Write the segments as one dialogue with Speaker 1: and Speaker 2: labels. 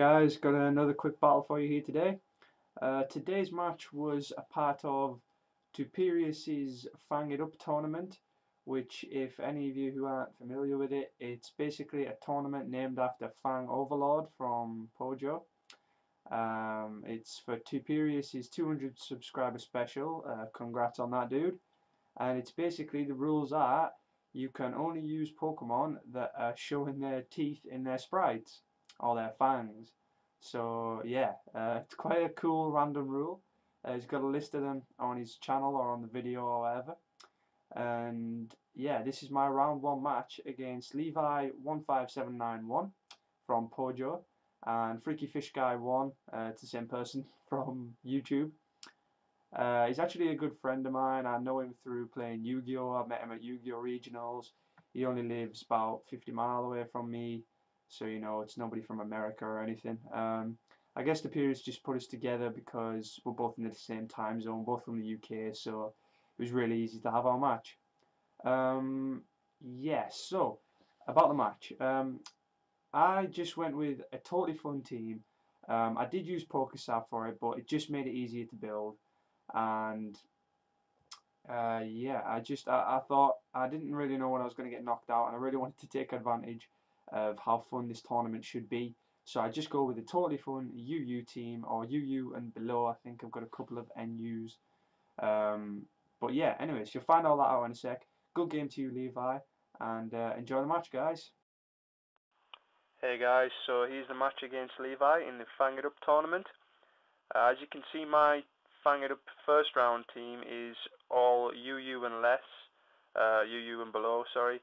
Speaker 1: guys, got another quick battle for you here today. Today's match was a part of Tuperius's Fang It Up tournament, which, if any of you who aren't familiar with it, it's basically a tournament named after Fang Overlord from Pojo. It's for Tuperius's 200 subscriber special. Congrats on that, dude. And it's basically, the rules are you can only use Pokemon that are showing their teeth in their sprites or their fangs. So yeah, it's quite a cool random rule. He's got a list of them on his channel or on the video or whatever. And yeah, this is my round one match against levi15791 from Pojo and Freaky Fish Guy 1. It's the same person from YouTube. He's actually a good friend of mine. I know him through playing Yu-Gi-Oh! I met him at Yu-Gi-Oh! Regionals. He only lives about 50 miles away from me, so you know, it's nobody from America or anything. I guess the periods just put us together because we're both in the same time zone, both from the UK, so it was really easy to have our match. Yeah, so about the match. I just went with a totally fun team. I did use PokeSap for it, but it just made it easier to build. And yeah, I thought I didn't really know when I was going to get knocked out, and I really wanted to take advantage of how fun this tournament should be. So I just go with a totally fun UU team, or UU and below. I think I've got a couple of NUs. But yeah, anyways, you'll find all that out in a sec. Good game to you, Levi, and enjoy the match, guys.
Speaker 2: Hey guys, so here's the match against Levi in the Fang It Up tournament. As you can see, my Fang It Up first round team is all UU and less, UU and below, sorry.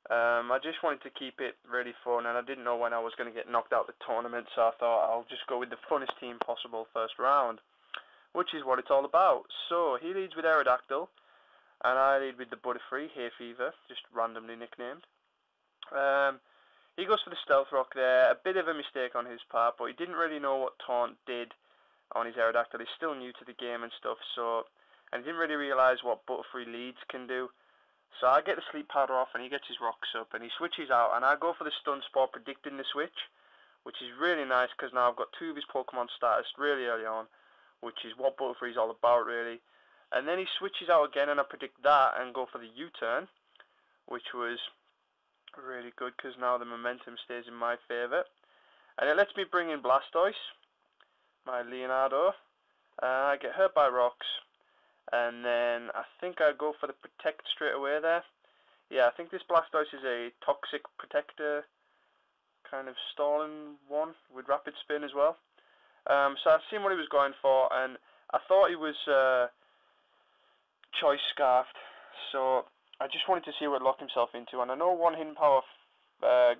Speaker 2: I just wanted to keep it really fun, and I didn't know when I was going to get knocked out of the tournament, so I thought I'll just go with the funnest team possible first round, which is what it's all about. So he leads with Aerodactyl, and I lead with the Butterfree, Hay Fever, just randomly nicknamed. He goes for the Stealth Rock there, a bit of a mistake on his part, but he didn't really know what Taunt did on his Aerodactyl. He's still new to the game and stuff, and he didn't really realise what Butterfree leads can do. So I get the Sleep Powder off, and he gets his rocks up, and he switches out, and I go for the Stun Spore, predicting the switch, which is really nice, because now I've got two of his Pokemon status really early on, which is what Butterfree's all about, really. And then he switches out again, and I predict that, and go for the U-turn, which was really good, because now the momentum stays in my favour. And it lets me bring in Blastoise, my Leonardo. I get hurt by rocks, and then I think I go for the Protect straight away there. Yeah, I think this Blastoise is a Toxic Protector, kind of stalling one, with Rapid Spin as well. So I've seen what he was going for, and I thought he was Choice Scarfed, so I just wanted to see what he'd lock himself into, and I know one Hidden Power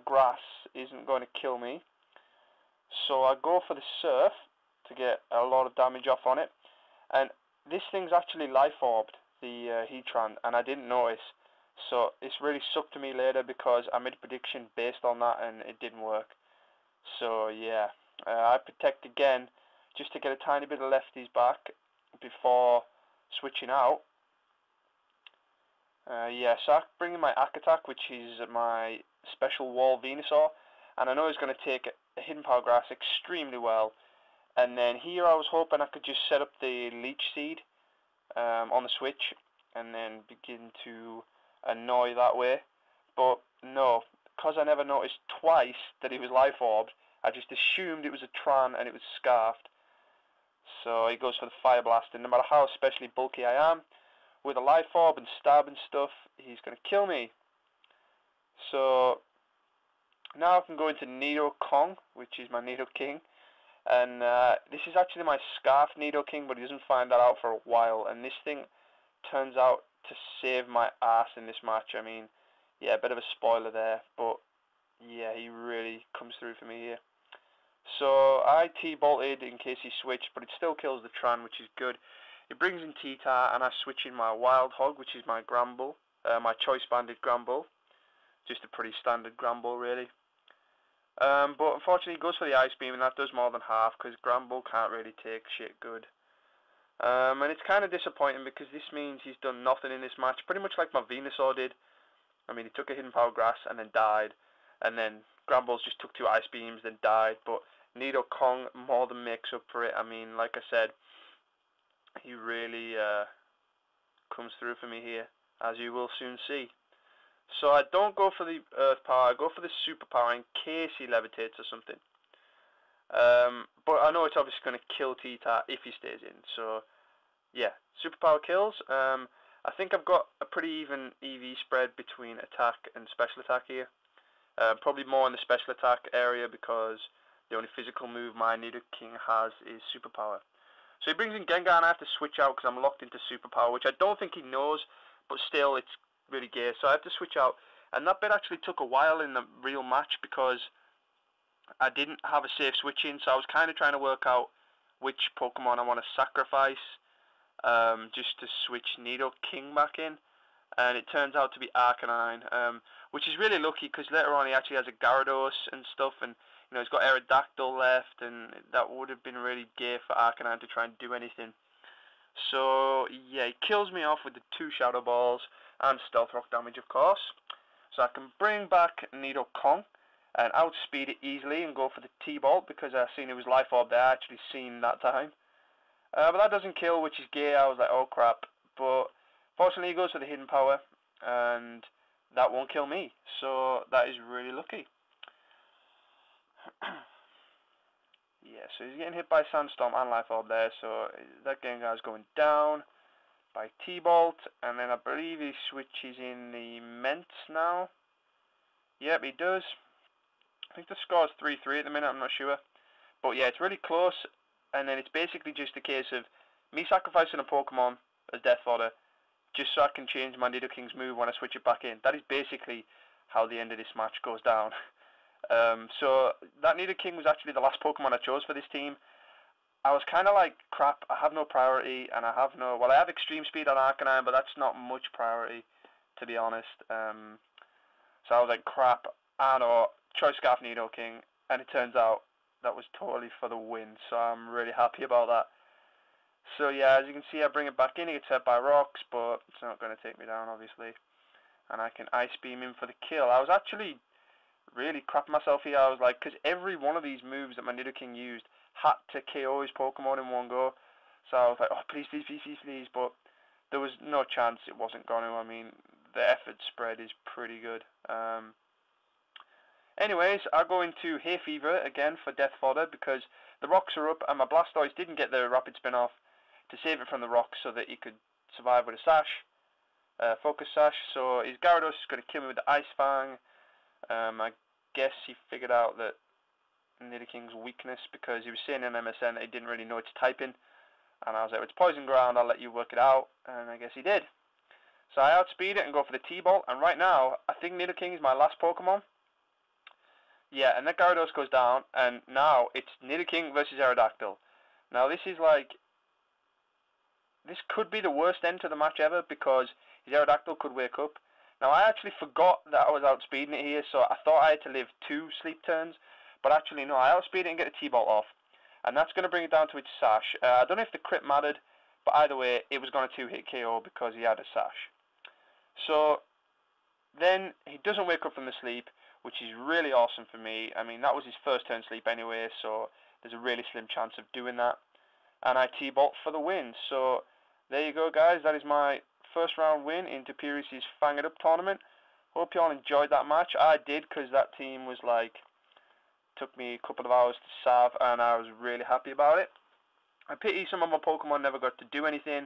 Speaker 2: Grass isn't going to kill me, so I go for the Surf to get a lot of damage off on it. And this thing's actually Life Orbed, the Heatran, and I didn't notice, so it's really sucked to me later because I made a prediction based on that and it didn't work. So yeah, I Protect again just to get a tiny bit of lefties back before switching out. Yeah, so I bring in my Ack Attack, which is my special Wall Venusaur, and I know he's going to take a Hidden Power Grass extremely well. And then here I was hoping I could just set up the Leech Seed on the switch and then begin to annoy that way. But no, because I never noticed twice that he was Life Orbed, I just assumed it was a Tran and it was Scarfed. So he goes for the Fire Blast, and no matter how especially bulky I am, with a Life Orb and stab and stuff, he's going to kill me. So now I can go into Nidoking, which is my Nidoking. And this is actually my Scarf Nidoking, but he doesn't find that out for a while. And this thing turns out to save my ass in this match. I mean, yeah, a bit of a spoiler there, but yeah, he really comes through for me here. So I T-bolted in case he switched, but it still kills the Tran, which is good. It brings in T-Tar, and I switch in my Wild Hog, which is my Gramble, my Choice Banded Gramble. Just a pretty standard Gramble, really. But unfortunately he goes for the Ice Beam, and that does more than half, because Gramble can't really take shit good. And it's kind of disappointing, because this means he's done nothing in this match, pretty much like my Venusaur did. I mean, he took a Hidden Power Grass and then died, and then Grambles just took two Ice Beams, then died, but Nido Kong more than makes up for it. I mean, like I said, he really comes through for me here, as you will soon see. So I don't go for the Earth Power, I go for the Superpower in case he levitates or something. But I know it's obviously going to kill T-Tar if he stays in. So yeah, Superpower kills. I think I've got a pretty even EV spread between attack and special attack here. Probably more in the special attack area because the only physical move my Nidoking has is Superpower. So he brings in Gengar and I have to switch out because I'm locked into Superpower, which I don't think he knows, but still it's really gay. So I have to switch out. And that bit actually took a while in the real match because I didn't have a safe switch in, so I was kind of trying to work out which Pokemon I want to sacrifice just to switch Nidoking back in. And it turns out to be Arcanine, which is really lucky because later on he actually has a Gyarados and stuff, and you know he's got Aerodactyl left, and that would have been really gay for Arcanine to try and do anything. So yeah, he kills me off with the 2 Shadow Balls and Stealth Rock damage, of course. So I can bring back Nidoking and outspeed it easily and go for the T-Bolt because I seen it was Life Orb there. I actually seen that time. But that doesn't kill, which is gay. I was like, oh crap. But fortunately, he goes for the Hidden Power, and that won't kill me. So that is really lucky. Yeah, so he's getting hit by Sandstorm and Life Orb there. So that Gengar's going down by T-Bolt, and then I believe he switches in the Ment now. Yep, he does. I think the score's 3-3 at the minute, I'm not sure. But yeah, it's really close, and then it's basically just a case of me sacrificing a Pokemon as Death Fodder, just so I can change my Nidoking's move when I switch it back in. That is basically how the end of this match goes down. So that Nidoking was actually the last Pokemon I chose for this team. I was kind of like, crap, I have no priority, and I have Extreme Speed on Arcanine, but that's not much priority, to be honest. So I was like, crap, I know, Choice Scarf Nidoking, and it turns out that was totally for the win, so I'm really happy about that. So yeah, as you can see, I bring it back in, he gets hit by rocks, but it's not going to take me down, obviously. And I can Ice Beam him for the kill. I was actually really crapping myself here. I was like, because every one of these moves that my Nidoking used had to KO his Pokemon in one go. So I was like, oh, please, please, please, please, please. But there was no chance it wasn't going to. I mean, the effort spread is pretty good. Anyways, I go into Hay Fever again for Death Fodder because the rocks are up and my Blastoise didn't get the Rapid Spin off to save it from the rocks so that he could survive with a Sash, Focus Sash. So his Gyarados is going to kill me with the Ice Fang. I guess he figured out that Nidoking's weakness because he was saying in MSN that he didn't really know its typing. And I was like, it's Poison Ground, I'll let you work it out. And I guess he did. So I outspeed it and go for the T-Bolt. And right now, I think Nidoking is my last Pokemon. Yeah, and that Gyarados goes down, and now it's Nidoking versus Aerodactyl. Now this is like, this could be the worst end to the match ever because his Aerodactyl could wake up. Now I actually forgot that I was outspeeding it here, so I thought I had to live 2 sleep turns, but actually no, I outspeed it and get the T-Bolt off. And that's going to bring it down to its Sash. I don't know if the crit mattered, but either way, it was going to 2-hit KO because he had a Sash. So then he doesn't wake up from the sleep, which is really awesome for me. I mean, that was his first turn sleep anyway, so there's a really slim chance of doing that. And I T-Bolt for the win. So there you go, guys. That is my first round win in tuperius' Fang It Up tournament. Hope you all enjoyed that match. I did, because that team was like, took me a couple of hours to salve, and I was really happy about it. I pity some of my Pokemon never got to do anything,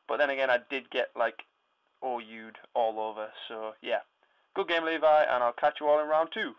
Speaker 2: but then again, I did get like OU'd all over. So yeah. Good game, Levi, and I'll catch you all in round 2.